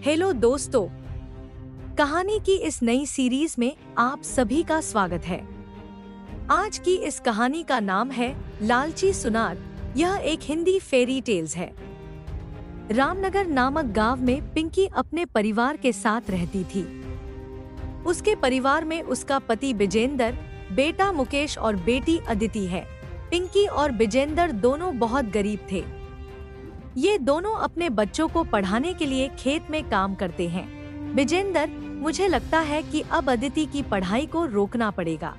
Hello दोस्तों, कहानी की इस नई सीरीज में आप सभी का स्वागत है। आज की इस कहानी का नाम है लालची सुनार। यह एक हिंदी फेरी टेल्स है। रामनगर नामक गांव में पिंकी अपने परिवार के साथ रहती थी। उसके परिवार में उसका पति विजेंद्र, बेटा मुकेश और बेटी अदिति है। पिंकी और विजेंद्र दोनों बहुत गरीब थे। ये दोनों अपने बच्चों को पढ़ाने के लिए खेत में काम करते हैं। विजेंद्र, मुझे लगता है कि अब अदिति की पढ़ाई को रोकना पड़ेगा,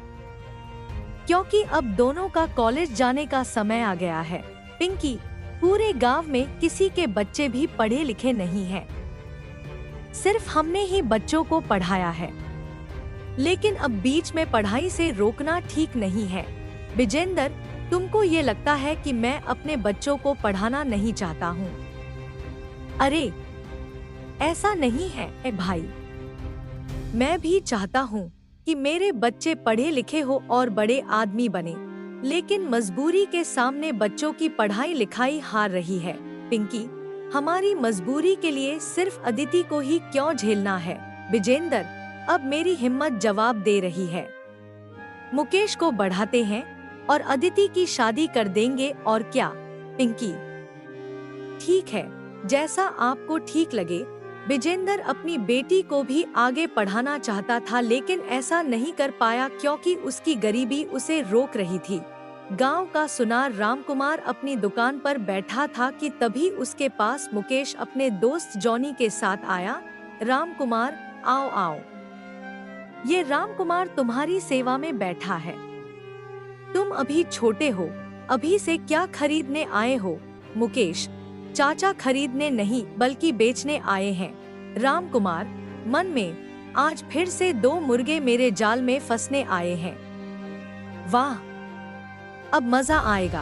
क्योंकि अब दोनों का कॉलेज जाने का समय आ गया है। पिंकी, पूरे गांव में किसी के बच्चे भी पढ़े लिखे नहीं हैं। सिर्फ हमने ही बच्चों को पढ़ाया है, लेकिन अब बीच में पढ़ाई से रोकना ठीक नहीं है। विजेंद्र, तुमको ये लगता है कि मैं अपने बच्चों को पढ़ाना नहीं चाहता हूँ? अरे, ऐसा नहीं है भाई। मैं भी चाहता हूँ कि मेरे बच्चे पढ़े लिखे हो और बड़े आदमी बने, लेकिन मजबूरी के सामने बच्चों की पढ़ाई लिखाई हार रही है। पिंकी, हमारी मजबूरी के लिए सिर्फ अदिति को ही क्यों झेलना है? विजेंद्र, अब मेरी हिम्मत जवाब दे रही है। मुकेश को बढ़ाते हैं और अदिति की शादी कर देंगे, और क्या? पिंकी, ठीक है, जैसा आपको ठीक लगे। विजेंद्र अपनी बेटी को भी आगे पढ़ाना चाहता था, लेकिन ऐसा नहीं कर पाया क्योंकि उसकी गरीबी उसे रोक रही थी। गांव का सुनार रामकुमार अपनी दुकान पर बैठा था कि तभी उसके पास मुकेश अपने दोस्त जॉनी के साथ आया। रामकुमार, आओ आओ। ये रामकुमार तुम्हारी सेवा में बैठा है। तुम अभी छोटे हो, अभी से क्या खरीदने आए हो? मुकेश, चाचा खरीदने नहीं बल्कि बेचने आए हैं। रामकुमार, मन में, आज फिर से 2 मुर्गे मेरे जाल में फंसने आए हैं। वाह, अब मजा आएगा।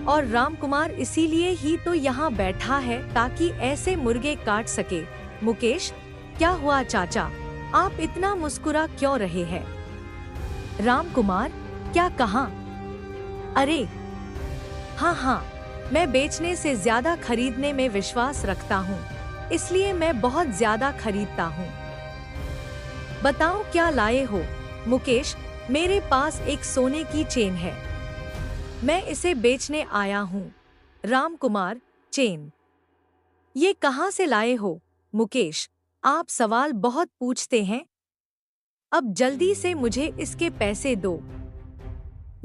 और रामकुमार इसीलिए ही तो यहाँ बैठा है, ताकि ऐसे मुर्गे काट सके। मुकेश, क्या हुआ चाचा, आप इतना मुस्कुरा क्यों रहे हैं? रामकुमार, क्या कहा? अरे हाँ, मैं बेचने से ज्यादा खरीदने में विश्वास रखता हूँ, इसलिए मैं बहुत ज्यादा खरीदता हूँ। बताओ क्या लाए हो? मुकेश, मेरे पास एक सोने की चेन है, मैं इसे बेचने आया हूँ। रामकुमार, चेन? ये कहाँ से लाए हो? मुकेश, आप सवाल बहुत पूछते हैं। अब जल्दी से मुझे इसके पैसे दो।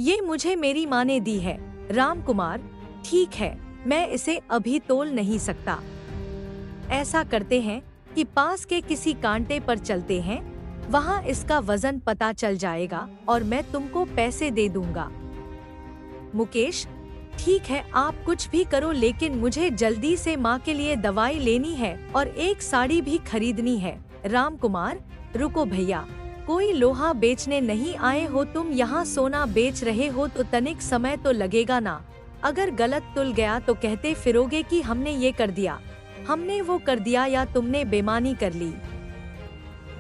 ये मुझे मेरी माँ ने दी है। रामकुमार, ठीक है, मैं इसे अभी तोल नहीं सकता। ऐसा करते हैं कि पास के किसी कांटे पर चलते हैं, वहाँ इसका वजन पता चल जाएगा और मैं तुमको पैसे दे दूंगा। मुकेश, ठीक है, आप कुछ भी करो, लेकिन मुझे जल्दी से माँ के लिए दवाई लेनी है और एक साड़ी भी खरीदनी है। रामकुमार, रुको भैया, कोई लोहा बेचने नहीं आए हो तुम, यहाँ सोना बेच रहे हो तो तनिक समय तो लगेगा ना। अगर गलत तुल गया तो कहते फिरोगे कि हमने ये कर दिया, हमने वो कर दिया, या तुमने बेईमानी कर ली।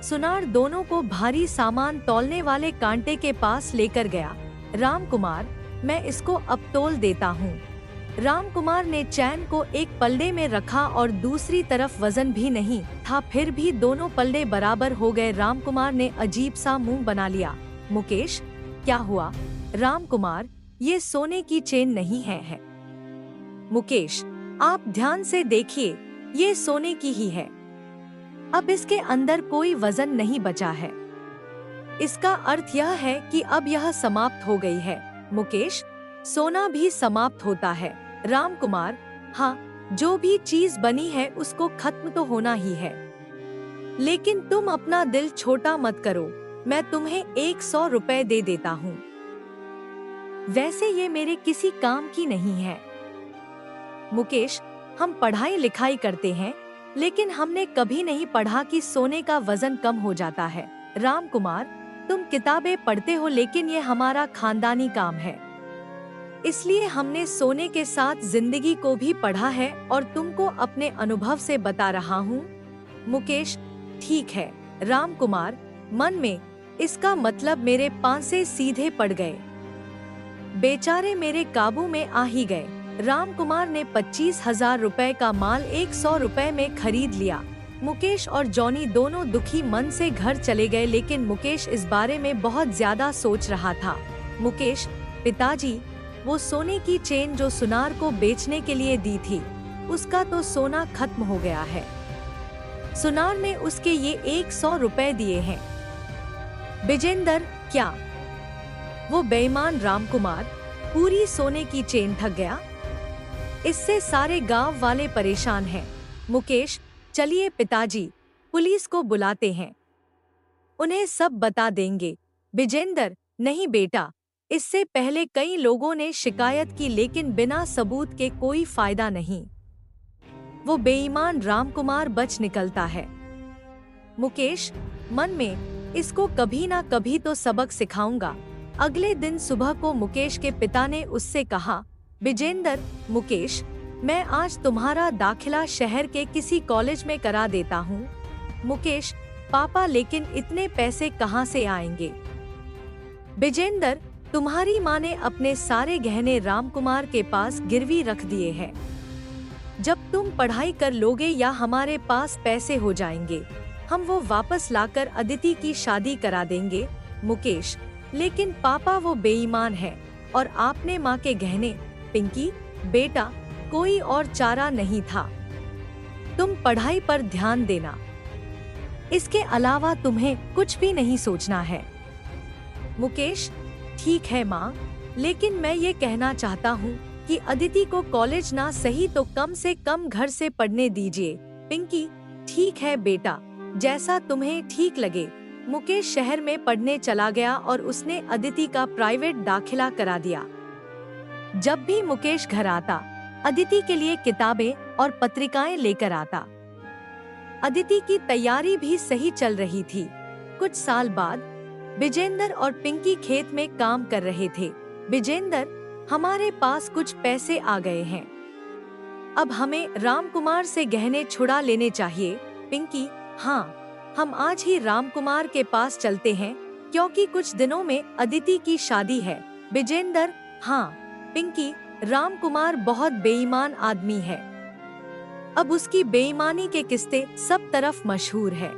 सुनार दोनों को भारी सामान तौलने वाले कांटे के पास लेकर गया। रामकुमार, मैं इसको अब तोल देता हूँ। रामकुमार ने चैन को एक पल्ले में रखा और दूसरी तरफ वजन भी नहीं था, फिर भी दोनों पल्ले बराबर हो गए। रामकुमार ने अजीब सा मुंह बना लिया। मुकेश, क्या हुआ? रामकुमार, ये सोने की चेन नहीं है। मुकेश, आप ध्यान से देखिए, ये सोने की ही है। अब इसके अंदर कोई वजन नहीं बचा है। इसका अर्थ यह है कि अब यह समाप्त हो गई है। मुकेश, सोना भी समाप्त होता है। रामकुमार, हाँ, जो भी चीज बनी है उसको खत्म तो होना ही है, लेकिन तुम अपना दिल छोटा मत करो, मैं तुम्हें 100 रुपए दे देता हूँ। वैसे ये मेरे किसी काम की नहीं है। मुकेश, हम पढ़ाई लिखाई करते हैं, लेकिन हमने कभी नहीं पढ़ा कि सोने का वजन कम हो जाता है। रामकुमार, तुम किताबें पढ़ते हो, लेकिन ये हमारा खानदानी काम है, इसलिए हमने सोने के साथ जिंदगी को भी पढ़ा है और तुमको अपने अनुभव से बता रहा हूँ। मुकेश, ठीक है। रामकुमार, मन में, इसका मतलब मेरे पांसे सीधे पड़ गए, बेचारे मेरे काबू में आ ही गए। रामकुमार ने 25,000 रुपए का माल 100 रुपए में खरीद लिया। मुकेश और जॉनी दोनों दुखी मन से घर चले गए, लेकिन मुकेश इस बारे में बहुत ज्यादा सोच रहा था। मुकेश, पिताजी, वो सोने की चेन जो सुनार को बेचने के लिए दी थी, उसका तो सोना खत्म हो गया है। सुनार ने उसके ये 100 रुपए दिए हैं। विजेंदर, क्या वो बेईमान रामकुमार पूरी सोने की चेन ठग गया? इससे सारे गांव वाले परेशान हैं। मुकेश, चलिए पिताजी, पुलिस को बुलाते हैं, उन्हें सब बता देंगे। विजेंदर, नहीं बेटा, इससे पहले कई लोगों ने शिकायत की, लेकिन बिना सबूत के कोई फायदा नहीं। वो बेईमान रामकुमार बच निकलता है। मुकेश, मन में, इसको कभी ना कभी तो सबक सिखाऊंगा। अगले दिन सुबह को मुकेश के पिता ने उससे कहा, विजेंदर, मुकेश, मैं आज तुम्हारा दाखिला शहर के किसी कॉलेज में करा देता हूँ। मुकेश, पापा, लेकिन इतने पैसे कहाँ से आएंगे? विजेंदर, तुम्हारी माँ ने अपने सारे गहने रामकुमार के पास गिरवी रख दिए हैं। जब तुम पढ़ाई कर लोगे या हमारे पास पैसे हो जाएंगे, हम वो वापस लाकर अदिति की शादी करा देंगे। मुकेश, लेकिन पापा, वो बेईमान है और आपने माँ के गहने। पिंकी, बेटा, कोई और चारा नहीं था। तुम पढ़ाई पर ध्यान देना, इसके अलावा तुम्हें कुछ भी नहीं सोचना है। मुकेश, ठीक है माँ, लेकिन मैं ये कहना चाहता हूँ कि अदिति को कॉलेज ना सही तो कम से कम घर से पढ़ने दीजिए। पिंकी, ठीक है बेटा, जैसा तुम्हें ठीक लगे। मुकेश शहर में पढ़ने चला गया और उसने अदिति का प्राइवेट दाखिला करा दिया। जब भी मुकेश घर आता, अदिति के लिए किताबें और पत्रिकाएं लेकर आता। अदिति की तैयारी भी सही चल रही थी। कुछ साल बाद विजेंदर और पिंकी खेत में काम कर रहे थे। विजेंदर, हमारे पास कुछ पैसे आ गए हैं, अब हमें रामकुमार से गहने छुड़ा लेने चाहिए। पिंकी, हाँ, हम आज ही रामकुमार के पास चलते हैं, क्योंकि कुछ दिनों में अदिति की शादी है। विजेंदर, हाँ। पिंकी, रामकुमार बहुत बेईमान आदमी है। अब उसकी बेईमानी के किस्से सब तरफ मशहूर है।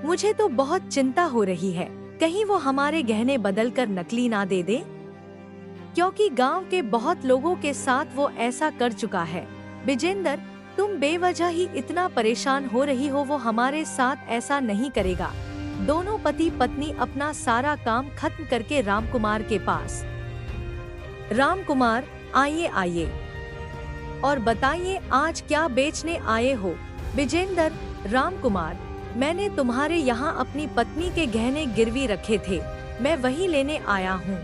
मुझे तो बहुत चिंता हो रही है, कहीं वो हमारे गहने बदलकर नकली ना दे दे, क्योंकि गांव के बहुत लोगों के साथ वो ऐसा कर चुका है। विजेंदर, तुम बेवजह ही इतना परेशान हो रही हो, वो हमारे साथ ऐसा नहीं करेगा। दोनों पति पत्नी अपना सारा काम खत्म करके रामकुमार के पास। रामकुमार, आइए आइए और बताइए आज क्या बेचने आए हो? विजेंदर, रामकुमार, मैंने तुम्हारे यहाँ अपनी पत्नी के गहने गिरवी रखे थे, मैं वही लेने आया हूँ।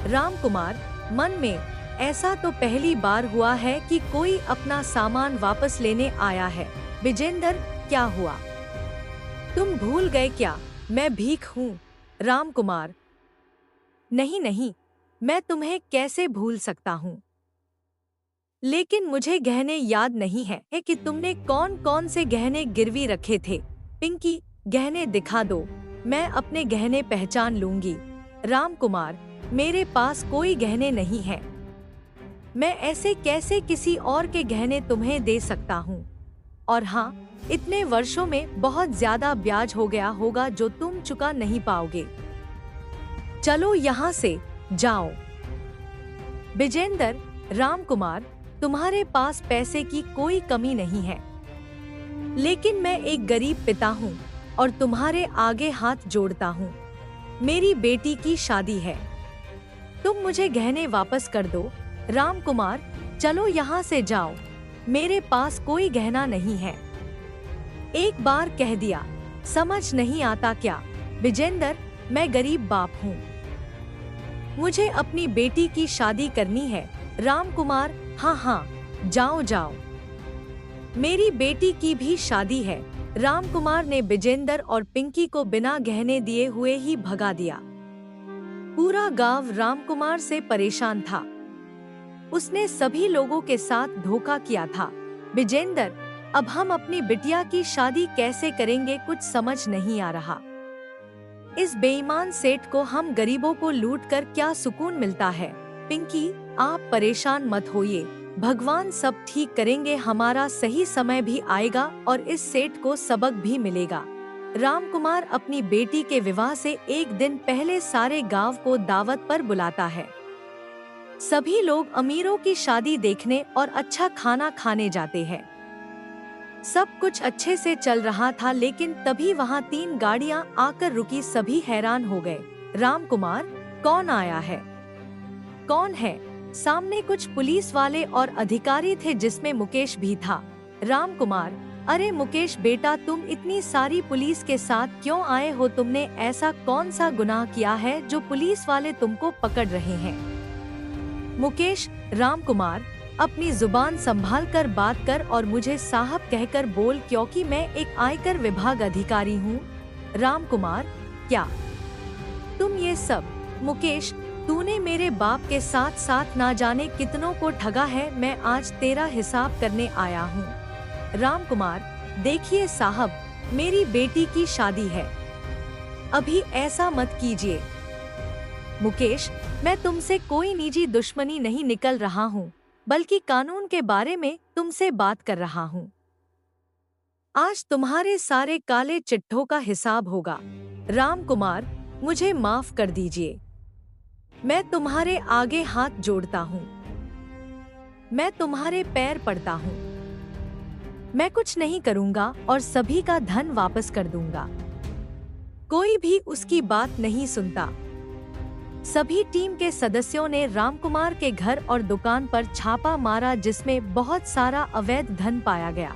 रामकुमार, मन में, ऐसा तो पहली बार हुआ है कि कोई अपना सामान वापस लेने आया है। विजेंदर, क्या हुआ? तुम भूल गए क्या मैं भीख हूँ? रामकुमार, नहीं नहीं, मैं तुम्हें कैसे भूल सकता हूँ, लेकिन मुझे गहने याद नहीं है कि तुमने कौन कौन से गहने गिरवी रखे थे। पिंकी, गहने दिखा दो, मैं अपने गहने पहचान लूंगी। रामकुमार, मेरे पास कोई गहने नहीं है, मैं ऐसे कैसे किसी और के गहने तुम्हें दे सकता हूँ? और हाँ, इतने वर्षों में बहुत ज्यादा ब्याज हो गया होगा जो तुम चुका नहीं पाओगे। चलो यहाँ से जाओ। विजेंदर, रामकुमार, तुम्हारे पास पैसे की कोई कमी नहीं है, लेकिन मैं एक गरीब पिता हूँ और तुम्हारे आगे हाथ जोड़ता हूँ। मेरी बेटी की शादी है, तुम मुझे गहने वापस कर दो। रामकुमार, चलो यहाँ से जाओ, मेरे पास कोई गहना नहीं है। एक बार कह दिया, समझ नहीं आता क्या? विजेंदर, मैं गरीब बाप हूँ, मुझे अपनी बेटी की शादी करनी है। रामकुमार, हाँ हाँ, जाओ जाओ, मेरी बेटी की भी शादी है। रामकुमार ने विजेंदर और पिंकी को बिना गहने दिए हुए ही भगा दिया। पूरा गांव रामकुमार से परेशान था, उसने सभी लोगों के साथ धोखा किया था। विजेंदर, अब हम अपनी बिटिया की शादी कैसे करेंगे, कुछ समझ नहीं आ रहा। इस बेईमान सेठ को हम गरीबों को लूटकर क्या सुकून मिलता है? पिंकी, आप परेशान मत होइए, भगवान सब ठीक करेंगे, हमारा सही समय भी आएगा और इस सेठ को सबक भी मिलेगा। रामकुमार अपनी बेटी के विवाह से एक दिन पहले सारे गांव को दावत पर बुलाता है। सभी लोग अमीरों की शादी देखने और अच्छा खाना खाने जाते हैं। सब कुछ अच्छे से चल रहा था, लेकिन तभी वहां 3 गाड़ियां आकर रुकी। सभी हैरान हो गए। रामकुमार, कौन आया है? कौन है? सामने कुछ पुलिस वाले और अधिकारी थे, जिसमें मुकेश भी था। रामकुमार, अरे मुकेश बेटा, तुम इतनी सारी पुलिस के साथ क्यों आए हो? तुमने ऐसा कौन सा गुनाह किया है जो पुलिस वाले तुमको पकड़ रहे हैं? मुकेश, रामकुमार, अपनी जुबान संभाल कर बात कर और मुझे साहब कहकर बोल, क्योंकि मैं एक आयकर विभाग अधिकारी हूँ। रामकुमार, क्या तुम ये सब? मुकेश, तूने मेरे बाप के साथ साथ ना जाने कितनों को ठगा है, मैं आज तेरा हिसाब करने आया हूँ। रामकुमार, देखिए साहब, मेरी बेटी की शादी है, अभी ऐसा मत कीजिए। मुकेश, मैं तुमसे कोई निजी दुश्मनी नहीं निकल रहा हूँ, बल्कि कानून के बारे में तुमसे बात कर रहा हूँ। आज तुम्हारे सारे काले चिट्ठों का हिसाब होगा। रामकुमार, मुझे माफ कर दीजिए, मैं तुम्हारे आगे हाथ जोड़ता हूँ, मैं तुम्हारे पैर पड़ता हूँ। मैं कुछ नहीं करूँगा और सभी का धन वापस कर दूंगा। कोई भी उसकी बात नहीं सुनता। सभी टीम के सदस्यों ने रामकुमार के घर और दुकान पर छापा मारा, जिसमें बहुत सारा अवैध धन पाया गया।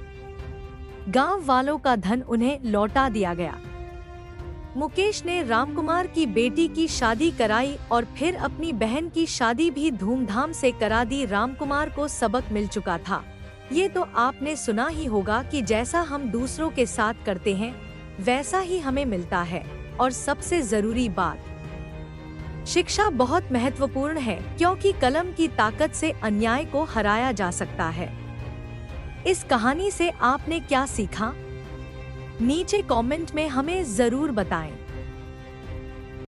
गांव वालों का धन उन्हें लौटा दिया गया। मुकेश ने रामकुमार की बेटी की शादी कराई और फिर अपनी बहन की शादी भी धूमधाम से करा दी। रामकुमार को सबक मिल चुका था। ये तो आपने सुना ही होगा कि जैसा हम दूसरों के साथ करते हैं, वैसा ही हमें मिलता है। और सबसे जरूरी बात, शिक्षा बहुत महत्वपूर्ण है, क्योंकि कलम की ताकत से अन्याय को हराया जा सकता है। इस कहानी से आपने क्या सीखा? नीचे कमेंट में हमें जरूर बताएं।